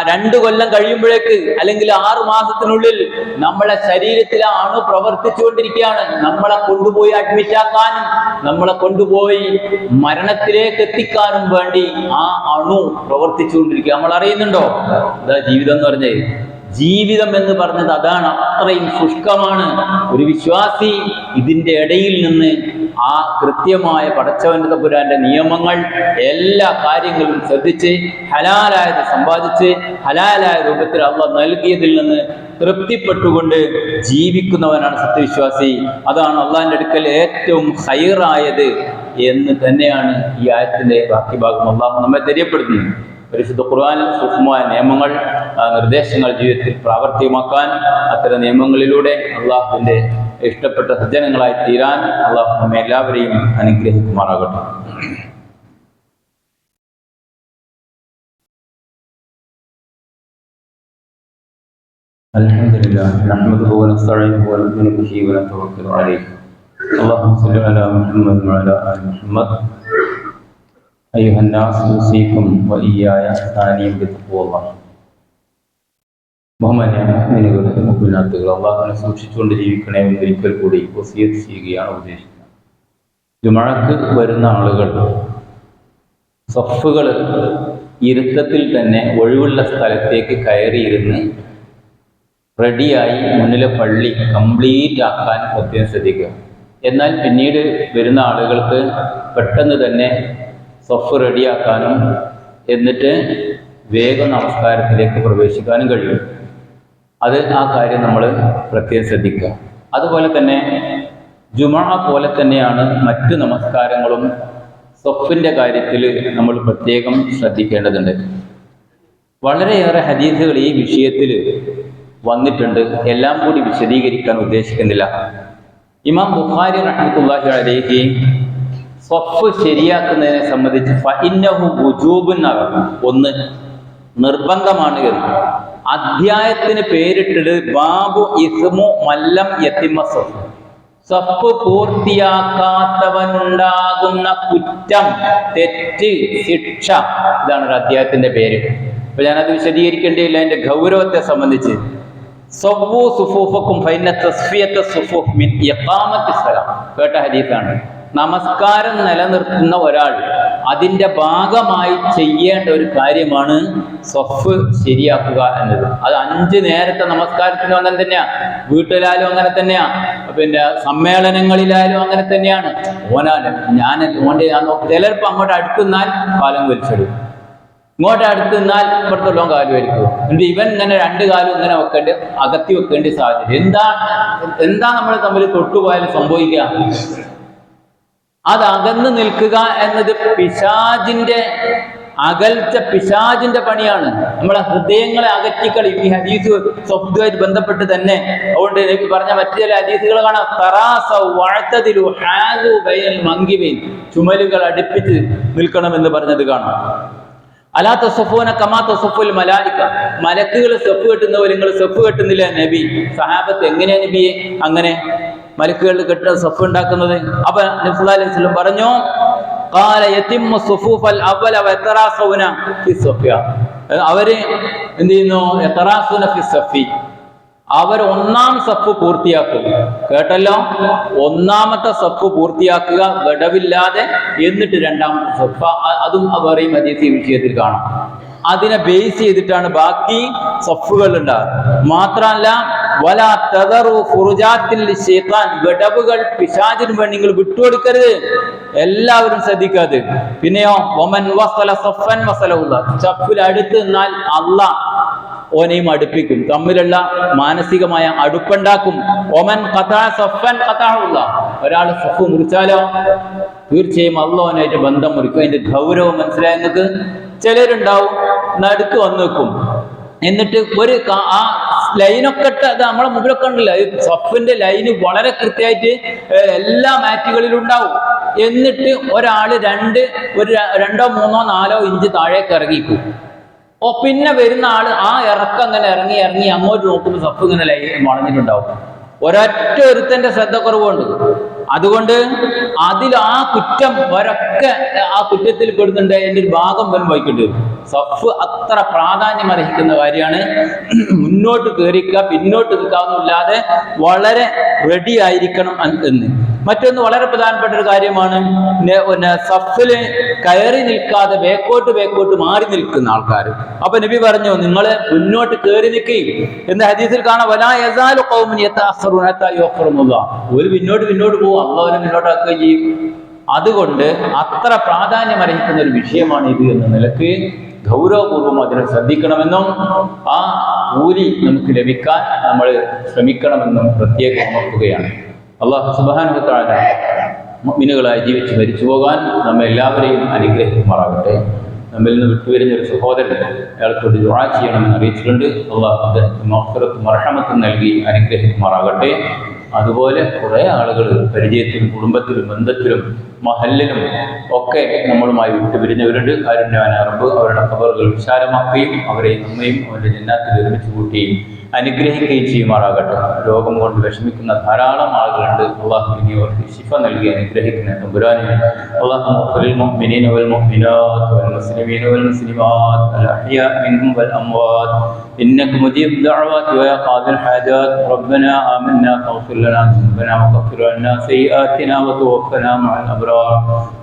2 കൊല്ലം കഴിയുമ്പോഴേക്ക്, അല്ലെങ്കിൽ 6 മാസത്തിനുള്ളിൽ നമ്മളെ ശരീരത്തിൽ ആ അണു പ്രവർത്തിച്ചുകൊണ്ടിരിക്കുകയാണ്. നമ്മളെ കൊണ്ടുപോയി അഡ്മിറ്റാക്കാനും നമ്മളെ കൊണ്ടുപോയി മരണത്തിലേക്ക് എത്തിക്കാനും വേണ്ടി ആ അണു പ്രവർത്തിച്ചുകൊണ്ടിരിക്കുക. നമ്മൾ അറിയുന്നുണ്ടോ? ഇതാ ജീവിതം എന്ന് പറഞ്ഞേ. ജീവിതം എന്ന് പറഞ്ഞത് അതാണ്, അത്രയും ശുഷ്കമാണ്. ഒരു വിശ്വാസി ഇതിന്റെ ഇടയിൽ നിന്ന് ആ കൃത്യമായ പടച്ചവന്റെ തമ്പുരാന്റെ നിയമങ്ങൾ, എല്ലാ കാര്യങ്ങളും ശ്രദ്ധിച്ച് ഹലാലായത് സമ്പാദിച്ച് ഹലാലായ രൂപത്തിൽ അള്ളാഹ് നൽകിയതിൽ നിന്ന് തൃപ്തിപ്പെട്ടുകൊണ്ട് ജീവിക്കുന്നവനാണ് സത്യവിശ്വാസി. അതാണ് അള്ളാഹിന്റെ അടുക്കൽ ഏറ്റവും ഖൈറായത് എന്ന് തന്നെയാണ് ഈ ആയത്തിന്റെ ബാക്കി ഭാഗം അള്ളാഹു നമ്മെ തെര്യപ്പെടുത്തുന്നത്. പരിശുദ്ധ ഖുർആനിൽ സൂക്ഷ്മമായ നിയമങ്ങൾ, നിർദ്ദേശങ്ങൾ ജീവിതത്തിൽ പ്രാവർത്തികമാക്കാൻ, അത്തരം നിയമങ്ങളിലൂടെ അള്ളാഹുവിന്റെ ഇഷ്ടപ്പെട്ട സജ്ജനങ്ങളായി തീരാൻ അള്ളാഹു നമ്മെ എല്ലാവരെയും അനുഗ്രഹിക്കുമാറാകട്ടെ. അൽഹംദുലില്ലാഹി നഹ്മദുഹു വനസ്തഈനുഹു വനുഅ്മിനു ബിഹി വനതവക്കലു അലൈഹി. അല്ലാഹുമ്മ സ്വല്ലി അലാ മുഹമ്മദ് വഅലാ ആലി മുഹമ്മദ്. അയ്യുഹന്നാസ് യൂസീകും വഇയ്യായ സാനിയം ബിത്തഖ്വല്ലാഹ്. ബഹുമാന്യ മുഅ്മിനീകളെ, മുഅ്മിനാത്തുകളെ, അല്ലാഹുവിനെ സൂക്ഷിച്ചുകൊണ്ട് ജീവിക്കണേ എന്ന് ഒരിക്കൽ കൂടി വസിയത്ത് ചെയ്യുകയാണ് ഉദ്ദേശിക്കുന്നത്. ജുമുഅക്ക് വരുന്ന ആളുകൾ സഫുകൾ ഇരുത്തത്തിൽ തന്നെ ഒഴിവുള്ള സ്ഥലത്തേക്ക് കയറിയിരുന്ന് റെഡിയായി മുന്നിലെ പള്ളി കംപ്ലീറ്റ് ആക്കാൻ പ്രത്യേകം ശ്രദ്ധിക്കുക. എന്നാൽ പിന്നീട് വരുന്ന ആളുകൾക്ക് പെട്ടെന്ന് തന്നെ സഫ് റെഡിയാക്കാനും എന്നിട്ട് വേഗം നമസ്കാരത്തിലേക്ക് പ്രവേശിക്കാനും കഴിയും. ആ കാര്യം നമ്മൾ പ്രത്യേകം ശ്രദ്ധിക്കുക. അതുപോലെ തന്നെ ജുമുഅ പോലെ തന്നെയാണ് മറ്റു നമസ്കാരങ്ങളും. സഫിൻ്റെ കാര്യത്തിൽ നമ്മൾ പ്രത്യേകം ശ്രദ്ധിക്കേണ്ടതുണ്ട്. വളരെയേറെ ഹദീസുകൾ ഈ വിഷയത്തിൽ വന്നിട്ടുണ്ട്. എല്ലാം കൂടി വിശദീകരിക്കാൻ ഉദ്ദേശിക്കുന്നില്ല. ഇമാം ബുഖാരി റഹ്മത്തുള്ളാഹി അലൈഹി സഫ് ശരിയാക്കുന്നതിനെ സംബന്ധിച്ച് ഫഇന്നഹു വുജൂബുൻ ഒന്ന് നിർബന്ധമാണ് എന്ന് അധ്യായത്തിന് പേരിട്ടത് ബാബു ഇസ്മു മല്ലം യത്തിമ സഫ്. സഫ് പൂർത്തിയാക്കാത്തവനുണ്ടാകുന്ന കുറ്റം, തെറ്റ്, ശിക്ഷ, ഇതാണ് ഒരു അധ്യായത്തിന്റെ പേര്. അപ്പൊ ഞാനത് വിശദീകരിക്കേണ്ടിയില്ല. അതിന്റെ ഗൗരവത്തെ സംബന്ധിച്ച് സവ്വു സുഫൂഫക്കും ഫഇന്ന തസ്ഫിയത സുഫൂഫ് മിൻ ഇഖാമത്തി സ്വലാം കേട്ട ഹദീസാണ്. നമസ്കാരം നിലനിർത്തുന്ന ഒരാൾ അതിൻ്റെ ഭാഗമായി ചെയ്യേണ്ട ഒരു കാര്യമാണ് സ്വഫ് ശരിയാക്കുക എന്നത്. അത് 5 നേരത്തെ നമസ്കാരത്തിനും അങ്ങനെ തന്നെയാണ്, വീട്ടിലായാലും അങ്ങനെ തന്നെയാണ്, പിന്നെ സമ്മേളനങ്ങളിലായാലും അങ്ങനെ തന്നെയാണ്. ഞാൻ നോക്കി ചിലപ്പോൾ അങ്ങോട്ട് അടുത്തുനിന്നാൽ കാലം വലിച്ചെടുക്കും, ഇങ്ങോട്ട് അടുത്തുനിന്നാൽ ഇപ്പുറത്തുള്ള കാലം വലിക്കും. എന്നിട്ട് ഇവൻ ഇങ്ങനെ 2 കാലും ഇങ്ങനെ വെക്കേണ്ടി അകത്തി വെക്കേണ്ട സാഹചര്യം. എന്താ നമ്മൾ തമ്മിൽ തൊട്ടുപോയാലും സംഭവിക്കുക? അത് അകന്ന് നിൽക്കുക എന്നത് പിശാചിന്റെ പണിയാണ്. നമ്മളെ ഹൃദയങ്ങളെ അകറ്റിക്കളി. ഈ ഹദീസ് സ്വഫ്തുമായിട്ട് ബന്ധപ്പെട്ട് തന്നെ അതുകൊണ്ട് എനിക്ക് പറഞ്ഞ മറ്റു ചില ഹദീസുകൾ കാണാം. ചുമലുകൾ അടുപ്പിച്ച് നിൽക്കണമെന്ന് പറഞ്ഞത് കാണാം. അലാ തസഫൂന കമാ തസഫുൽ മലായിക, മലക്കുകൾ സെഫ് കെട്ടുന്ന പോലെ നിങ്ങൾ സെഫ് കെട്ടുന്നില്ല നബി. സഹാബത്ത് എങ്ങനെയാ നബിയെ അങ്ങനെ മലക്കുകൾ കെട്ടുന്ന സെഫ് ഉണ്ടാക്കുന്നത്? അപ്പൊ നബി സല്ലല്ലാഹു അലൈഹി വസല്ലം പറഞ്ഞു, ഖാല യതിമ്മു സുഫൂഫൽ അവല വയതറാസൂന ഫി സഫിയ. അവര് എന്ത് ചെയ്യുന്നു? യതറാസൂന ഫി സഫി, അവർ 1-ാം സഫ് പൂർത്തിയാക്കും. കേട്ടല്ലോ, 1-ാമത്തെ സഫ് പൂർത്തിയാക്കുക വിടവില്ലാതെ, എന്നിട്ട് 2-ാമത്തെ സഫ്. അതും വേറെയും ഹദീസ് വിഷയത്തിൽ കാണാം. അതിനെ ബേസ് ചെയ്തിട്ടാണ് ബാക്കി സഫുകൾ ഉണ്ടാകുക. മാത്രമല്ല വലാ തദറു ഫുറുജാത്തിൽ ശൈത്താൻ, വിടവുകൾ പിശാചിന് വേണ്ടി നിങ്ങൾ വിട്ടുകൊടുക്കരുത്. എല്ലാവരും ശ്രദ്ധിക്കാതെ. പിന്നെയോ വമൻ വസല സഫൻ വസലഹുല്ലാ, സഫിൽ അടുത്ത് നിന്നാൽ അള്ളാഹ് ഓനെയും അടുപ്പിക്കും, തമ്മിലുള്ള മാനസികമായ അടുപ്പുണ്ടാക്കും. ഒമൻ ഖതാ സഫൻ ഖതാഹുല്ലാഹ്, ഒരാൾ സഫ് മുറിച്ചാലോ തീർച്ചയായും അള്ളാഹുവിനായിട്ട് ബന്ധം മുറിക്കും. അതിന്റെ ഗൗരവം മനസ്സിലായി നിങ്ങൾക്ക്? ചിലരുണ്ടാവും നടുക്ക് വന്ന് വെക്കും, എന്നിട്ട് ആ ലൈനൊക്കെ അത് നമ്മളെ മുമ്പിലൊക്കെ ഉണ്ടല്ലോ, സഫിന്റെ ലൈന് വളരെ കൃത്യമായിട്ട് എല്ലാ മാറ്റുകളിലും ഉണ്ടാവും. എന്നിട്ട് ഒരാള് 2, 3, 4 ഇഞ്ച് താഴേക്ക് ഇറങ്ങിക്കും. പിന്നെ വരുന്ന ആള് ആ ഇറക്കം അങ്ങനെ ഇറങ്ങി അങ്ങോട്ട് നോക്കുമ്പോൾ സഫ് ഇങ്ങനെ വളഞ്ഞിട്ടുണ്ടാവും. ഒരൊറ്റ ഒരുത്തന്റെ ശ്രദ്ധക്കുറവുണ്ട്. അതുകൊണ്ട് ആ കുറ്റം ഒരൊക്കെ ആ കുറ്റത്തിൽ പെടുന്നുണ്ട്. എൻ്റെ ഒരു ഭാഗം വരും വഹിക്കേണ്ടി വരും. സഫ് അത്ര പ്രാധാന്യം അർഹിക്കുന്ന കാര്യമാണ്. മുന്നോട്ട് കയറിക്കുക, പിന്നോട്ട് നിൽക്കാവുന്നില്ലാതെ വളരെ റെഡി ആയിരിക്കണം എന്ന്. മറ്റൊന്ന് വളരെ പ്രധാനപ്പെട്ട ഒരു കാര്യമാണ്, സഫില് കയറി നിൽക്കാതെ ബേക്കോട്ട് മാറി നിൽക്കുന്ന ആൾക്കാർ. അപ്പൊ നബി പറഞ്ഞു, നിങ്ങൾ മുന്നോട്ട് കയറി നിൽക്കുകയും എന്ന് ഹദീസിൽ കാണാം. വലാ യസാലു ഖൗമുൻ യതഅഖറുന ഹത്താ യുഖറുല്ലാഹ്, ഒരു പിന്നോട്ട് പോകും, അള്ളാഹുവിനെ മുന്നോട്ടാക്കുകയും ചെയ്യും. അതുകൊണ്ട് അത്ര പ്രാധാന്യം അർഹിക്കുന്ന ഒരു വിഷയമാണ് ഇത് എന്ന നിലക്ക് ഗൗരവപൂർവ്വം അതിനെ ശ്രദ്ധിക്കണമെന്നും ആ കൂലി നമുക്ക് ലഭിക്കാൻ നമ്മൾ ശ്രമിക്കണമെന്നും പ്രത്യേകം ഉണർത്തുകയാണ്. അല്ലാഹു സുബ്ഹാനഹു വ തആല മുഅ്മിനുകളായി ജീവിച്ച് മരിച്ചു പോകാൻ നമ്മെ എല്ലാവരെയും അനുഗ്രഹിക്കുമാറാകട്ടെ. നമ്മിൽ നിന്ന് വിട്ടുവരുന്ന ഒരു സഹോദരൻ, അയാൾക്ക് ദുആ ചെയ്യണമെന്ന് അറിയിച്ചിട്ടുണ്ട്. അല്ലാഹു മഗ്ഫിറത്തും മർഹമത്തും നൽകി അനുഗ്രഹിക്കുമാറാകട്ടെ. അതുപോലെ കുറേ ആളുകൾ പരിചയത്തിലും കുടുംബത്തിലും ബന്ധത്തിലും മഹല്ലിലും ഒക്കെ നമ്മളുമായി വിട്ടുപിരിഞ്ഞവരുണ്ട്. കാരുണ്യവാനായ റബ്ബ് അവരുടെ ഖബറുകൾ വിശാലമാക്കുകയും അവരെ നമ്മയും അവരുടെ ജന്നാത്തിൽ ഒരുമിച്ച് കൂട്ടുകയും അനുഗ്രഹിക്കുകയും ചെയ്യുമാറാകട്ടെ. രോഗം കൊണ്ട് വിഷമിക്കുന്ന ധാരാളം ആളുകളുണ്ട്. അള്ളാഹു ഇനി അവർക്ക് ശിഫ നൽകി അനുഗ്രഹിക്കുന്ന തമ്പുരാനെ. അല്ലാഹു ഗ്ഫിർ മുഅ്മിനീന വൽ മുഅ്മിനാത്ത് വൽ മുസ്ലിമീന വൽ മുസ്ലിമാത്ത് അൽ അഹ്യാ മിൻഹും വൽ അംവാത്ത് إنك مجيب الدعوات ويا قاضي الحاجات. ربنا آمنا فاغفر لنا ذنوبنا وكفر عنا سيئاتنا وتوفنا مع الأبرار.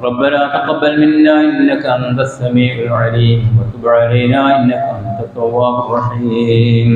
ربنا تقبل منا إنك أنت السميع العليم وتب علينا إنك أنت التواب الرحيم.